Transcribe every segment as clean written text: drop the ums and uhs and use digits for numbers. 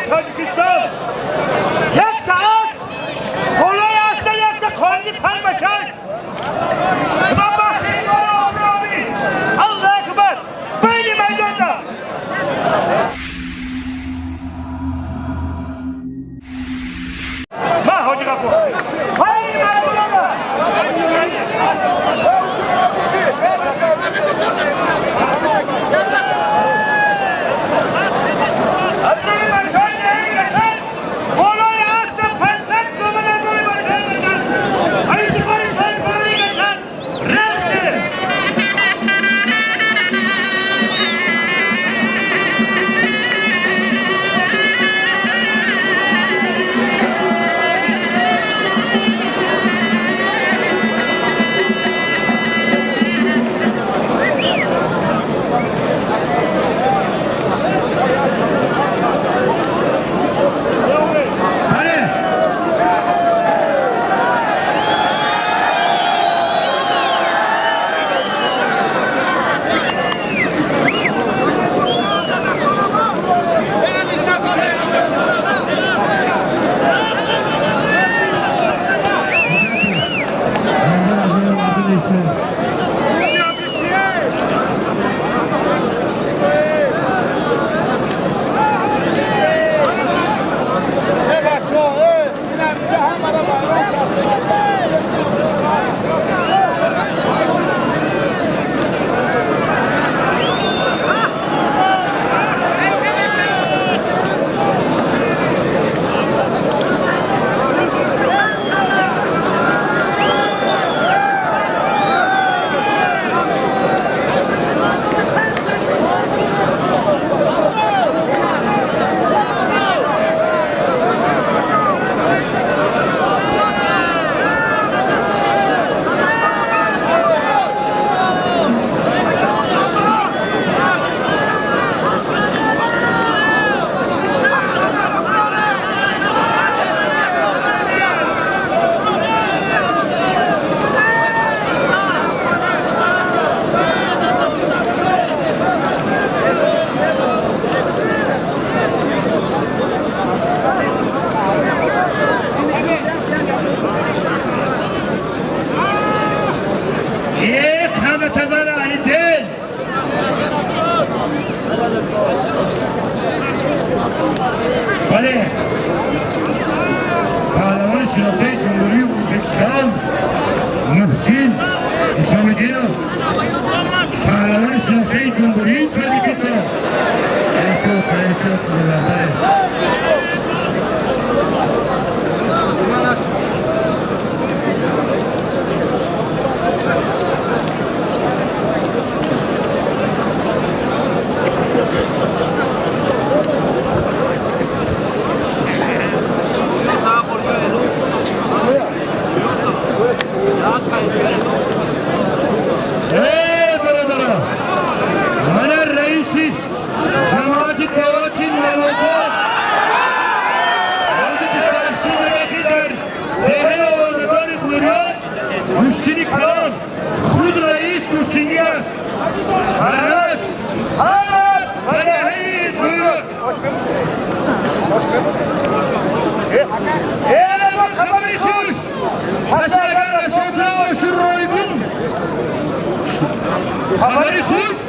Taджикистан. Як таас, колой аста як та колни пальмашаш. Ба бахшида обрави. Аллах акбар. Бейни майданда. Ма хоҷи гафур. Бейни майданда. Pahlavon şirketi Cumhuriyeti Узбекистан МУХСИN Pahlavon şirketi Cumhuriyeti Taджикистан. Гуштини Хисор, худ раис Гуштини Наврузи, деҳаи бuyur. Ema xabari xush. Hasagar rasulullah oshur ro'ybun. Xabari xush.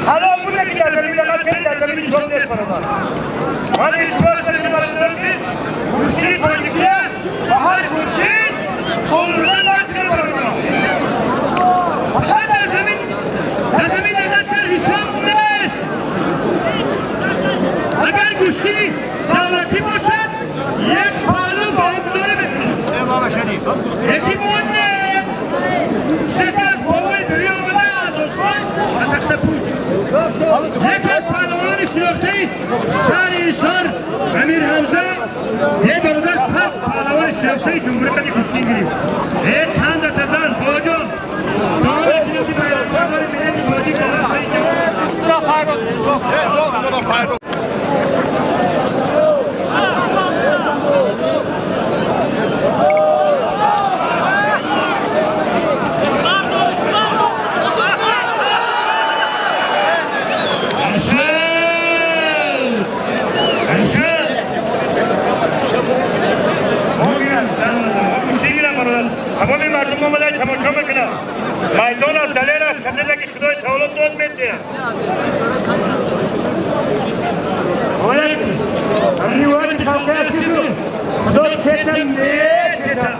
Hala bu ne kadar bir dakika kendi kendini sorun etmeden. Hani hiç böyle bir اگر گوشتینی دولتی باشد یک پالو با این داره بسید یکی مونه شکل بابای دوی آمده دوستان و تخت پوش یک از پالوان شناخته شهر ҳисор امیر حمزه یه برادر پالوان شناخته جمهوری قدی گوشتین گیریم یک تند تزن باجان داره جنوبی برادر داره میرنی بادی کنم تمامی مردم آمدن تماشا میکنن میدان از دلیل است کسی لگی خدای تعالی داد میده همین وقتی خواهد هستی تو خدا چیتن چیتن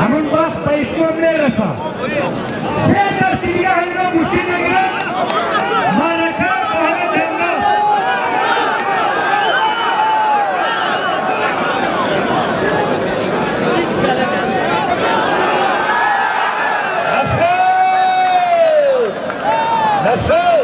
همون وقت به اشکام میرسم سه دستی دیگه همین را گوشتی نگیرم منکه به همه جنگل نفس